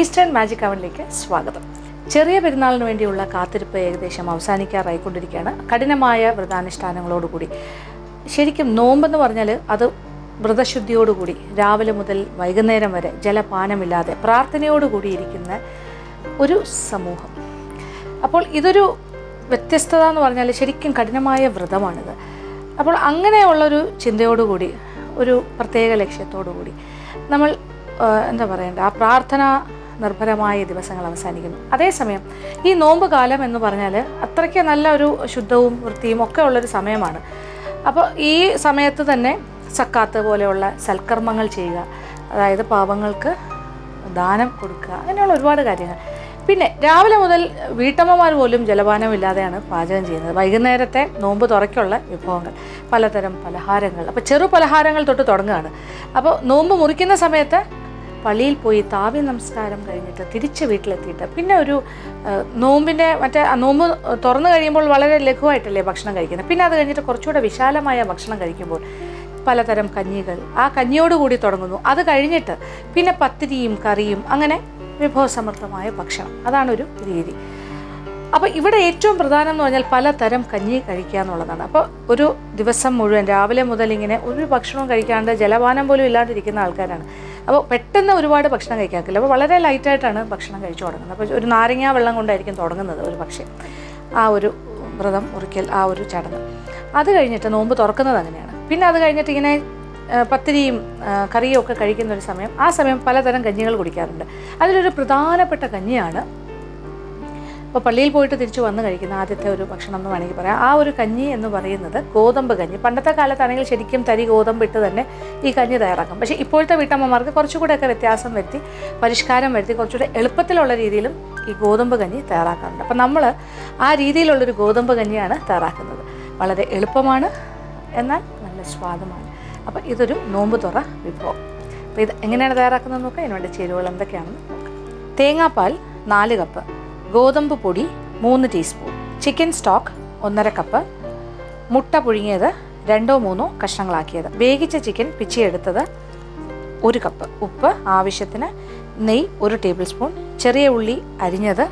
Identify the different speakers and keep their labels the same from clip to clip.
Speaker 1: Eastern magic അവനിലേക്ക് സ്വാഗതം. ചെറിയ പെരുന്നാളിന് വേണ്ടിയുള്ള കാത്തിരിപ്പ് ഏകദേശം അവസാനിക്കാറായിക്കൊണ്ടിരിക്കുകയാണ്. കഠിനമായ വ്രതാനുഷ്ഠാനങ്ങളോടുകൂടി, ശരിക്കും നോമ്പെന്ന് പറഞ്ഞാൽ അത് വ്രതശുദ്ധിയോടുകൂടി രാവിലെ മുതൽ വൈകുന്നേരം വരെ ജലപാനമില്ലാതെ പ്രാർത്ഥനയോടുകൂടി ഇരിക്കുന്ന ഒരു സമൂഹം. അപ്പോൾ ഇതൊരു വ്യത്യസ്തത എന്ന് പറഞ്ഞാൽ ശരിക്കും കഠിനമായ വ്രതമാണിത്. അപ്പോൾ അങ്ങനെയുള്ളൊരു ചിന്തയോടുകൂടി, ഒരു പ്രത്യേക ലക്ഷ്യത്തോടു കൂടി നമ്മൾ എന്താ പറയേണ്ട, ആ പ്രാർത്ഥന നിർഭരമായ ദിവസങ്ങൾ അവസാനിക്കുന്നു. അതേസമയം ഈ നോമ്പ് കാലം എന്ന് പറഞ്ഞാൽ അത്രയ്ക്ക് നല്ല ഒരു ശുദ്ധവും വൃത്തിയും ഒക്കെ ഉള്ളൊരു സമയമാണ്. അപ്പോൾ ഈ സമയത്ത് തന്നെ സക്കാത്ത് പോലെയുള്ള സൽക്കർമ്മങ്ങൾ ചെയ്യുക, അതായത് പാവങ്ങൾക്ക് ദാനം കൊടുക്കുക, അങ്ങനെയുള്ള ഒരുപാട് കാര്യങ്ങൾ. പിന്നെ രാവിലെ മുതൽ വീട്ടമ്മമാർ പോലും ജലപാനമില്ലാതെയാണ് പാചകം ചെയ്യുന്നത്. വൈകുന്നേരത്തെ നോമ്പ് തുറയ്ക്കുള്ള വിഭവങ്ങൾ, പലതരം പലഹാരങ്ങൾ, അപ്പോൾ ചെറു പലഹാരങ്ങൾ തൊട്ട് തുടങ്ങുകയാണ്. അപ്പോൾ നോമ്പ് മുറിക്കുന്ന സമയത്ത് പള്ളിയിൽ പോയി താവി നമസ്കാരം കഴിഞ്ഞിട്ട് തിരിച്ച് വീട്ടിലെത്തിയിട്ട് പിന്നെ ഒരു നോമ്പിൻ്റെ നോമ്പ് തുറന്നു കഴിയുമ്പോൾ വളരെ ലഘുവായിട്ടല്ലേ ഭക്ഷണം കഴിക്കുന്നത്. പിന്നെ അത് കഴിഞ്ഞിട്ട് കുറച്ചുകൂടെ വിശാലമായ ഭക്ഷണം കഴിക്കുമ്പോൾ പലതരം കഞ്ഞികൾ, ആ കഞ്ഞിയോടുകൂടി തുടങ്ങുന്നു. അത് കഴിഞ്ഞിട്ട് പിന്നെ പത്തിരിയും കറിയും, അങ്ങനെ വിഭവസമൃദ്ധമായ ഭക്ഷണം. അതാണൊരു രീതി. അപ്പോൾ ഇവിടെ ഏറ്റവും പ്രധാനം എന്ന് പറഞ്ഞാൽ പലതരം കഞ്ഞി കഴിക്കുക എന്നുള്ളതാണ്. അപ്പോൾ ഒരു ദിവസം മുഴുവൻ രാവിലെ മുതൽ ഇങ്ങനെ ഒരു ഭക്ഷണവും കഴിക്കാണ്ട് ജലപാനം പോലും ഇല്ലാണ്ടിരിക്കുന്ന ആൾക്കാരാണ്. അപ്പോൾ പെട്ടെന്ന് ഒരുപാട് ഭക്ഷണം കഴിക്കാക്കില്ല. അപ്പോൾ വളരെ ലൈറ്റായിട്ടാണ് ഭക്ഷണം കഴിച്ചു തുടങ്ങുന്നത്. അപ്പോൾ ഒരു നാരങ്ങ വെള്ളം കൊണ്ടായിരിക്കും തുടങ്ങുന്നത് ഒരു പക്ഷേ ആ ഒരു വ്രതം മുറിക്കൽ, ആ ഒരു ചടങ്ങ്. അത് കഴിഞ്ഞിട്ട് നോമ്പ് തുറക്കുന്നത് അങ്ങനെയാണ്. പിന്നെ അത് കഴിഞ്ഞിട്ട് ഇങ്ങനെ പത്തിരിയും കറിയും ഒക്കെ കഴിക്കുന്ന ഒരു സമയം, ആ സമയം പലതരം കഞ്ഞികൾ കുടിക്കാറുണ്ട്. അതിലൊരു പ്രധാനപ്പെട്ട കഞ്ഞിയാണ് ഇപ്പോൾ പള്ളിയിൽ പോയിട്ട് തിരിച്ചു വന്ന് കഴിക്കുന്ന ആദ്യത്തെ ഒരു ഭക്ഷണം എന്ന് വേണമെങ്കിൽ പറയാം. ആ ഒരു കഞ്ഞി എന്ന് പറയുന്നത് ഗോതമ്പ് കഞ്ഞി. പണ്ടത്തെ കാലത്താണെങ്കിൽ ശരിക്കും തരി ഗോതമ്പ് ഇട്ട് തന്നെ ഈ കഞ്ഞി തയ്യാറാക്കാം. പക്ഷേ ഇപ്പോഴത്തെ വീട്ടമ്മമാർക്ക് കുറച്ചുകൂടെയൊക്കെ വ്യത്യാസം വരുത്തി, പരിഷ്കാരം വരുത്തി കുറച്ചുകൂടെ എളുപ്പത്തിലുള്ള രീതിയിലും ഈ ഗോതമ്പ് കഞ്ഞി തയ്യാറാക്കാറുണ്ട്. അപ്പം നമ്മൾ ആ രീതിയിലുള്ളൊരു ഗോതമ്പ് കഞ്ഞിയാണ് തയ്യാറാക്കുന്നത്. വളരെ എളുപ്പമാണ്, എന്നാൽ നല്ല സ്വാദുമാണ്. അപ്പോൾ ഇതൊരു നോമ്പ് തുറ വിഭവം. അപ്പോൾ ഇത് എങ്ങനെയാണ് തയ്യാറാക്കുന്നത് നോക്കാം. ഇതിനുവേണ്ടി ചേരുവകൾ എന്തൊക്കെയാണെന്ന് നോക്കാം. തേങ്ങാപ്പാൽ 4 കപ്പ്, ഗോതമ്പ് പൊടി 3 ടീസ്പൂൺ, ചിക്കൻ സ്റ്റോക്ക് 1.5 കപ്പ്, മുട്ട പുഴുങ്ങിയത് 2-3 കഷ്ണങ്ങളാക്കിയത്, വേവിച്ച ചിക്കൻ പിച്ചിയെടുത്തത് 1 കപ്പ്, ഉപ്പ് ആവശ്യത്തിന്, നെയ്യ് 1 ടേബിൾ സ്പൂൺ, ചെറിയ ഉള്ളി അരിഞ്ഞത്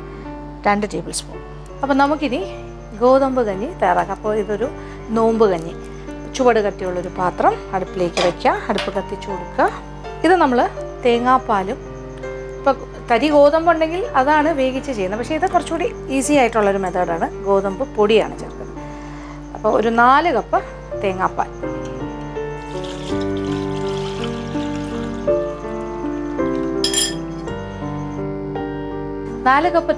Speaker 1: 2 ടേബിൾ സ്പൂൺ. അപ്പോൾ നമുക്കിനി ഗോതമ്പ് കഞ്ഞി തയ്യാറാക്കാം. അപ്പോൾ ഇതൊരു നോമ്പ് കഞ്ഞി. ചുവട് കട്ടിയുള്ളൊരു പാത്രം അടുപ്പിലേക്ക് വയ്ക്കുക, അടുപ്പ് കത്തിച്ചു കൊടുക്കുക. ഇത് നമ്മൾ തേങ്ങാപ്പാലും, ഇപ്പോൾ തരി ഗോതമ്പുണ്ടെങ്കിൽ അതാണ് വേവിച്ച് ചെയ്യുന്നത്. പക്ഷേ ഇത് കുറച്ചുകൂടി ഈസി ആയിട്ടുള്ളൊരു മെത്തേഡാണ്. ഗോതമ്പ് പൊടിയാണ് ചേർക്കുന്നത്. അപ്പോൾ ഒരു 4 കപ്പ് തേങ്ങാപ്പാൽ,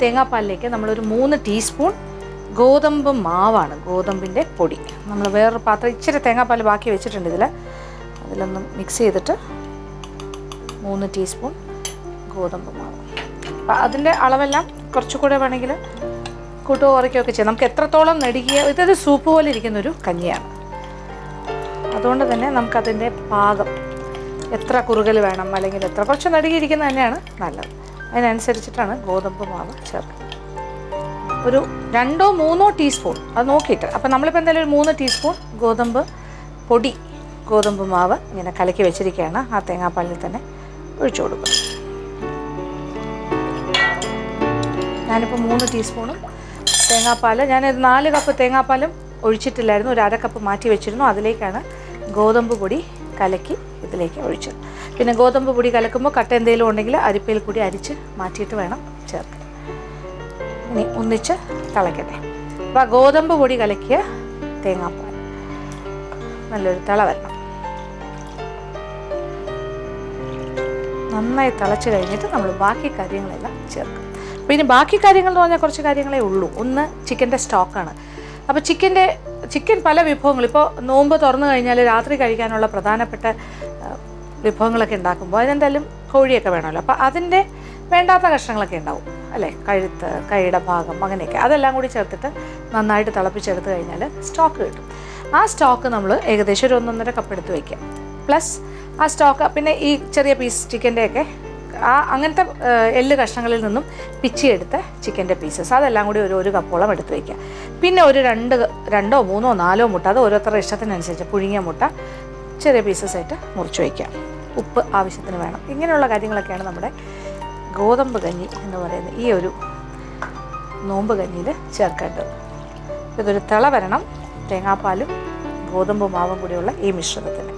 Speaker 1: തേങ്ങാപ്പാലിലേക്ക് നമ്മളൊരു 3 ടീസ്പൂൺ ഗോതമ്പ് മാവാണ്, ഗോതമ്പിൻ്റെ പൊടി. നമ്മൾ വേറൊരു പാത്രം ഇച്ചിരി തേങ്ങാപ്പാൽ ബാക്കി വെച്ചിട്ടുണ്ട് അതിലൊന്ന് മിക്സ് ചെയ്തിട്ട് 3 ടീസ്പൂൺ ഗോതമ്പ് മാവ്. അപ്പം അതിൻ്റെ അളവെല്ലാം കുറച്ചുകൂടെ വേണമെങ്കിൽ കൂട്ടുകയോ കുറയ്ക്കുകയൊക്കെ ചെയ്യാം. നമുക്ക് എത്രത്തോളം നെടുകിയ, ഇതൊരു സൂപ്പ് പോലെ ഇരിക്കുന്നൊരു കഞ്ഞിയാണ്. അതുകൊണ്ട് തന്നെ നമുക്കതിൻ്റെ പാകം, എത്ര കുറുകൽ വേണം അല്ലെങ്കിൽ എത്ര, കുറച്ച് നെടുകിയിരിക്കുന്നത് തന്നെയാണ് നല്ലത്. അതിനനുസരിച്ചിട്ടാണ് ഗോതമ്പ് മാവ് ചേർക്കുന്നത്. ഒരു 2-3 ടീസ്പൂൺ, അത് നോക്കിയിട്ട്. അപ്പം നമ്മളിപ്പോൾ എന്തായാലും ഒരു 3 ടീസ്പൂൺ ഗോതമ്പ് പൊടി, ഗോതമ്പ് മാവ് ഇങ്ങനെ കലക്കി വെച്ചിരിക്കുകയാണ്. ആ തേങ്ങാപ്പാലിൽ തന്നെ ഒഴിച്ചു കൊടുക്കും. ഞാനിപ്പോൾ 3 ടീസ്പൂണും തേങ്ങാപ്പാൽ, ഞാനൊരു 4 കപ്പ് തേങ്ങാപ്പാലും ഒഴിച്ചിട്ടില്ലായിരുന്നു, ഒരു 1/2 കപ്പ് മാറ്റി വെച്ചിരുന്നു. അതിലേക്കാണ് ഗോതമ്പ് പൊടി കലക്കി ഇതിലേക്ക് ഒഴിച്ചത്. പിന്നെ ഗോതമ്പ് പൊടി കലക്കുമ്പോൾ കട്ട എന്തെങ്കിലും ഉണ്ടെങ്കിൽ അരിപ്പയിൽ കൂടി അരിച്ച് മാറ്റിയിട്ട് വേണം ചേർക്കാൻ. ഇനി ഒന്നിച്ച് തിളയ്ക്കട്ടെ. അപ്പോൾ ഗോതമ്പ് പൊടി കലക്കിയ തേങ്ങാപ്പാൽ നല്ലൊരു തിള വരണം. നന്നായി തിളച്ച് കഴിഞ്ഞിട്ട് നമ്മൾ ബാക്കി കാര്യങ്ങളെല്ലാം ചേർക്കും. അപ്പോൾ ഇനി ബാക്കി കാര്യങ്ങൾ എന്ന് പറഞ്ഞാൽ കുറച്ച് കാര്യങ്ങളേ ഉള്ളൂ. ഒന്ന് ചിക്കൻ്റെ സ്റ്റോക്കാണ്. അപ്പോൾ ചിക്കൻ പല വിഭവങ്ങൾ, ഇപ്പോൾ നോമ്പ് തുറന്നു കഴിഞ്ഞാൽ രാത്രി കഴിക്കാനുള്ള പ്രധാനപ്പെട്ട വിഭവങ്ങളൊക്കെ ഉണ്ടാക്കുമ്പോൾ അതിനെന്തായാലും കോഴിയൊക്കെ വേണമല്ലോ. അപ്പോൾ അതിൻ്റെ വേണ്ടാത്ത കഷ്ണങ്ങളൊക്കെ ഉണ്ടാവും അല്ലേ, കഴുത്ത്, കൈയുടെ ഭാഗം, അങ്ങനെയൊക്കെ. അതെല്ലാം കൂടി ചേർത്തിട്ട് നന്നായിട്ട് തിളപ്പിച്ചെടുത്ത് കഴിഞ്ഞാൽ സ്റ്റോക്ക് കിട്ടും. ആ സ്റ്റോക്ക് നമ്മൾ ഏകദേശം ഒരു 1-1.5 കപ്പ് എടുത്ത് വയ്ക്കുക. പ്ലസ് ആ സ്റ്റോക്ക്, പിന്നെ ഈ ചെറിയ പീസ് ചിക്കൻ്റെയൊക്കെ അങ്ങനത്തെ എല്ല് കഷ്ണങ്ങളിൽ നിന്നും പിച്ചിയെടുത്ത ചിക്കൻ്റെ പീസസ്, അതെല്ലാം കൂടി ഒരു കപ്പോളം എടുത്ത് വയ്ക്കുക. പിന്നെ ഒരു 2, 3, 4 മുട്ട, അത് ഓരോരുത്തരുടെ ഇഷ്ടത്തിനനുസരിച്ച് പുഴുങ്ങിയ മുട്ട ചെറിയ പീസസ് ആയിട്ട് മുറിച്ച് വയ്ക്കുക. ഉപ്പ് ആവശ്യത്തിന് വേണം. ഇങ്ങനെയുള്ള കാര്യങ്ങളൊക്കെയാണ് നമ്മുടെ ഗോതമ്പ് കഞ്ഞി എന്ന് പറയുന്ന ഈ ഒരു നോമ്പ് കഞ്ഞിയിൽ ചേർക്കേണ്ടത്. ഇതൊരു തിള വരണം, തേങ്ങാപ്പാലും ഗോതമ്പ് മാവും കൂടിയുള്ള ഈ മിശ്രിതത്തിന്.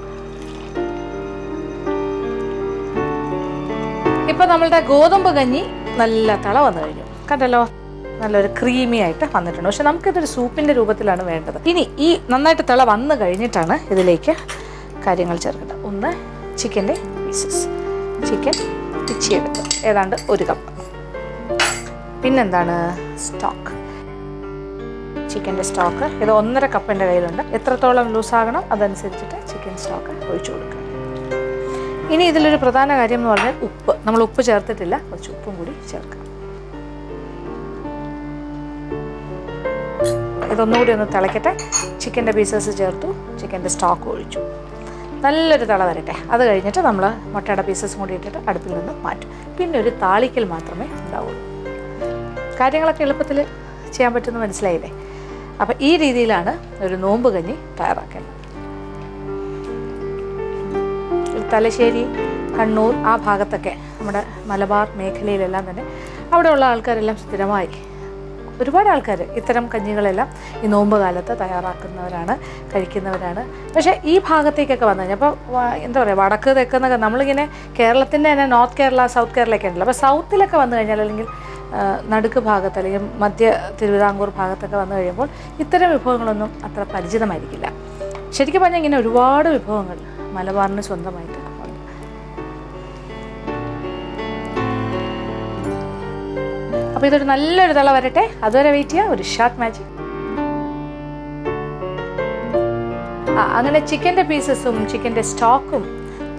Speaker 1: ഇപ്പോൾ നമ്മളുടെ ഗോതമ്പ് കഞ്ഞി നല്ല തിള വന്നു കഴിഞ്ഞു, കണ്ടല്ലോ, നല്ലൊരു ക്രീമി ആയിട്ട് വന്നിട്ടുണ്ട്. പക്ഷെ നമുക്കിതൊരു സൂപ്പിൻ്റെ രൂപത്തിലാണ് വേണ്ടത്. ഇനി ഈ നന്നായിട്ട് തിള വന്നു കഴിഞ്ഞിട്ടാണ് ഇതിലേക്ക് കാര്യങ്ങൾ ചേർക്കേണ്ടത്. ഒന്ന് ചിക്കൻ്റെ പീസസ്, ചിക്കൻ പിച്ചിയെടുത്ത് ഏതാണ്ട് 1 കപ്പ്. പിന്നെന്താണ് സ്റ്റോക്ക്, ചിക്കൻ്റെ സ്റ്റോക്ക്. ഇത് 1.5 കപ്പ് എൻ്റെ കയ്യിലുണ്ട്. എത്രത്തോളം ലൂസാകണം അതനുസരിച്ചിട്ട് ചിക്കൻ സ്റ്റോക്ക് ഒഴിച്ചു കൊടുക്കുക. ഇനി ഇതിലൊരു പ്രധാന കാര്യം എന്ന് പറഞ്ഞാൽ ഉപ്പ്. നമ്മൾ ഉപ്പ് ചേർത്തിട്ടില്ല, കുറച്ച് ഉപ്പും കൂടി ചേർക്കാം. ഇതൊന്നുകൂടി ഒന്ന് തിളയ്ക്കട്ടെ. ചിക്കൻ്റെ പീസസ് ചേർത്തു, ചിക്കൻ്റെ സ്റ്റോക്ക് ഒഴിച്ചു, നല്ലൊരു തിള വരട്ടെ. അത് കഴിഞ്ഞിട്ട് നമ്മൾ മുട്ടയുടെ പീസസും കൂടി ഇട്ടിട്ട് അടുപ്പിൽ നിന്ന് മാറ്റും. പിന്നെ ഒരു താളിക്കൽ മാത്രമേ ഉണ്ടാവുള്ളൂ. കാര്യങ്ങളൊക്കെ എളുപ്പത്തിൽ ചെയ്യാൻ പറ്റുമെന്ന് മനസ്സിലായില്ലേ? അപ്പം ഈ രീതിയിലാണ് ഒരു നോമ്പ് കഞ്ഞി തയ്യാറാക്കേണ്ടത്. തലശ്ശേരി, കണ്ണൂർ ആ ഭാഗത്തൊക്കെ, നമ്മുടെ മലബാർ മേഖലയിലെല്ലാം തന്നെ അവിടെയുള്ള ആൾക്കാരെല്ലാം സ്ഥിരമായി, ഒരുപാട് ആൾക്കാർ ഇത്തരം കഞ്ഞികളെല്ലാം ഈ നോമ്പ് കാലത്ത് തയ്യാറാക്കുന്നവരാണ്, കഴിക്കുന്നവരാണ്. പക്ഷേ ഈ ഭാഗത്തേക്കൊക്കെ വന്നു കഴിഞ്ഞാൽ, അപ്പോൾ എന്താ പറയുക, വടക്ക് തെക്കെന്നൊക്കെ നമ്മളിങ്ങനെ കേരളത്തിൻ്റെ തന്നെ നോർത്ത് കേരള, സൗത്ത് കേരളയൊക്കെ ഉണ്ടല്ലോ. അപ്പോൾ സൗത്തിലൊക്കെ വന്നു കഴിഞ്ഞാൽ, അല്ലെങ്കിൽ നടുക്ക് ഭാഗത്ത് അല്ലെങ്കിൽ മധ്യ തിരുവിതാംകൂർ ഭാഗത്തൊക്കെ വന്നു കഴിയുമ്പോൾ ഇത്തരം വിഭവങ്ങളൊന്നും അത്ര പരിചിതമായിരിക്കില്ല. ശരിക്കും പറഞ്ഞാൽ ഇങ്ങനെ ഒരുപാട് വിഭവങ്ങൾ മലബാറിന് സ്വന്തമായിട്ട് ഉണ്ട്. അപ്പോൾ ഇതൊരു നല്ലൊരു തിള വരട്ടെ, അതുവരെ വെയിറ്റ് ചെയ്യുക. ഒരു ഷോർട്ട് മാജിക്. അങ്ങനെ ചിക്കൻ്റെ പീസസും ചിക്കൻ്റെ സ്റ്റോക്കും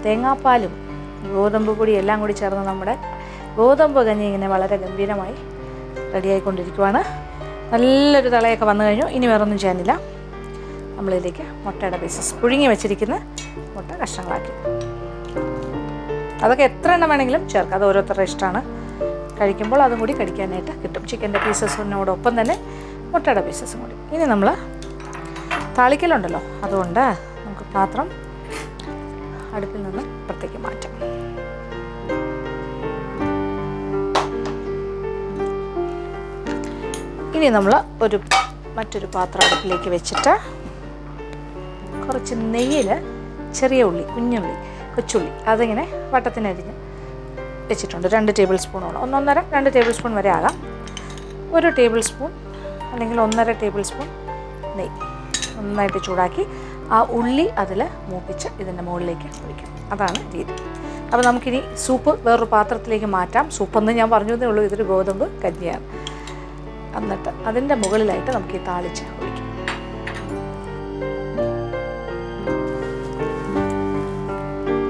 Speaker 1: തേങ്ങാപ്പാലും ഗോതമ്പ് പൊടി എല്ലാം കൂടി ചേർന്ന് നമ്മുടെ ഗോതമ്പ് കഞ്ഞി ഇങ്ങനെ വളരെ ഗംഭീരമായി റെഡിയായിക്കൊണ്ടിരിക്കുവാണ്. നല്ലൊരു തിളയൊക്കെ വന്നു കഴിഞ്ഞു. ഇനി വേറൊന്നും ചെയ്യാനില്ല. നമ്മളിതിലേക്ക് മുട്ടയുടെ പീസസ്, പുഴുങ്ങി വെച്ചിരിക്കുന്ന മുട്ട കഷ്ണങ്ങളാക്കി, അതൊക്കെ എത്ര എണ്ണം വേണമെങ്കിലും ചേർക്കാം, അത് ഓരോരുത്തരുടെ ഇഷ്ടമാണ്. കഴിക്കുമ്പോൾ അതും കൂടി കടിക്കാനായിട്ട് കിട്ടും. ചിക്കൻ്റെ പീസസിനോടൊപ്പം തന്നെ മുട്ടയുടെ പീസസും കൂടി. ഇനി നമ്മൾ താളിക്കലുണ്ടല്ലോ, അതുകൊണ്ട് നമുക്ക് പാത്രം അടുപ്പിൽ നിന്ന് പുറത്തേക്ക് മാറ്റാം. ഇനി നമ്മൾ മറ്റൊരു പാത്രം അടുപ്പിലേക്ക് വെച്ചിട്ട് കുറച്ച് നെയ്യിൽ ചെറിയ ഉള്ളി, കുഞ്ഞുള്ളി, കൊച്ചുള്ളി അതിങ്ങനെ വട്ടത്തിനരിഞ്ഞ് വെച്ചിട്ടുണ്ട്. 2 ടേബിൾ സ്പൂണോളം, 1.5-2 ടേബിൾ സ്പൂൺ വരെ ആകാം. 1 ടേബിൾ സ്പൂൺ അല്ലെങ്കിൽ 1.5 ടേബിൾ സ്പൂൺ നെയ്യ് നന്നായിട്ട് ചൂടാക്കി ആ ഉള്ളി അതിൽ മൂപ്പിച്ച് ഇതിൻ്റെ മുകളിലേക്ക് ഒഴിക്കാം. അതാണ് രീതി. അപ്പോൾ നമുക്കിനി സൂപ്പ് വേറൊരു പാത്രത്തിലേക്ക് മാറ്റാം. സൂപ്പെന്ന് ഞാൻ പറഞ്ഞതേ ഉള്ളൂ, ഇതൊരു ഗോതമ്പ് കഞ്ഞിയാണ്. എന്നിട്ട് അതിൻ്റെ മുകളിലായിട്ട് നമുക്ക് ഈ താളിച്ച് ഒഴിക്കാം.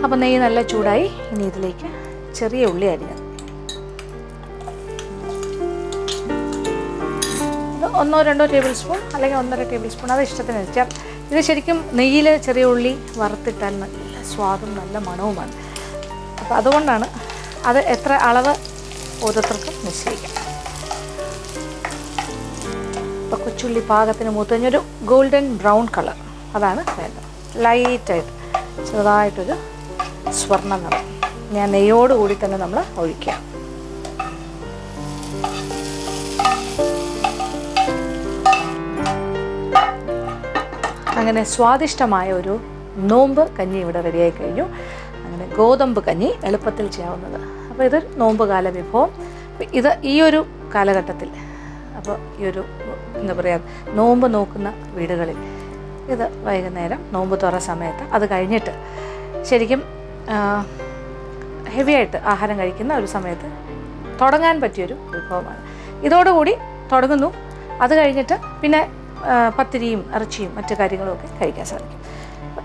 Speaker 1: അപ്പോൾ നെയ്യ് നല്ല ചൂടായി. ഇനി ഇതിലേക്ക് ചെറിയ ഉള്ളി അരിഞ്ഞത്, ഇത് 1-2 ടേബിൾ സ്പൂൺ അല്ലെങ്കിൽ 1.5 ടേബിൾ സ്പൂൺ, അത് ഇഷ്ടത്തിനനുസരിച്ച്. ഇത് ശരിക്കും നെയ്യിൽ ചെറിയ ഉള്ളി വറുത്തിട്ടാൽ നല്ല സ്വാദും നല്ല മണവുമാണ്. അപ്പോൾ അതുകൊണ്ടാണ് അത് എത്ര അളവ് ഓരോരുത്തർക്കും നിശ്ചയിക്കാം. അപ്പോൾ കൊച്ചുള്ളി പാകത്തിന് മൂത്ത് കഴിഞ്ഞൊരു ഗോൾഡൻ ബ്രൗൺ കളർ, അതാണ് വേണ്ടത്. ലൈറ്റായിട്ട് ചെറുതായിട്ടൊരു സ്വർണ്ണ നിറം ഞാൻ നെയ്യോടുകൂടി തന്നെ നമ്മൾ ഒഴിക്കുക. അങ്ങനെ സ്വാദിഷ്ടമായ ഒരു നോമ്പ് കഞ്ഞി ഇവിടെ റെഡിയായി കഴിഞ്ഞു. അങ്ങനെ ഗോതമ്പ് കഞ്ഞി എളുപ്പത്തിൽ ചെയ്യാവുന്നത്. അപ്പോൾ ഇതൊരു നോമ്പ് കാല വിഭവം. ഇത് ഈ ഒരു കാലഘട്ടത്തിൽ, അപ്പോൾ ഈ ഒരു എന്താ പറയുക, നോമ്പ് നോക്കുന്ന വീടുകളിൽ ഇത് വൈകുന്നേരം നോമ്പ് തുറ സമയത്ത്, അത് കഴിഞ്ഞിട്ട് ശരിക്കും ഹെവിയായിട്ട് ആഹാരം കഴിക്കുന്ന ഒരു സമയത്ത് തുടങ്ങാൻ പറ്റിയൊരു വിഭവമാണ്. ഇതോടുകൂടി തുടങ്ങുന്നു. അത് കഴിഞ്ഞിട്ട് പിന്നെ പത്തിരിയും ഇറച്ചിയും മറ്റു കാര്യങ്ങളുമൊക്കെ കഴിക്കാൻ സാധിക്കും.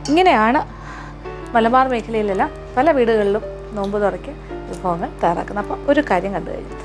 Speaker 1: ഇങ്ങനെയാണ് മലബാർ മേഖലയിലെല്ലാം പല വീടുകളിലും നോമ്പ് തുറയ്ക്ക് വിഭവങ്ങൾ തയ്യാറാക്കുന്നത്. അപ്പോൾ ഒരു കാര്യം കണ്ടു കഴിഞ്ഞു.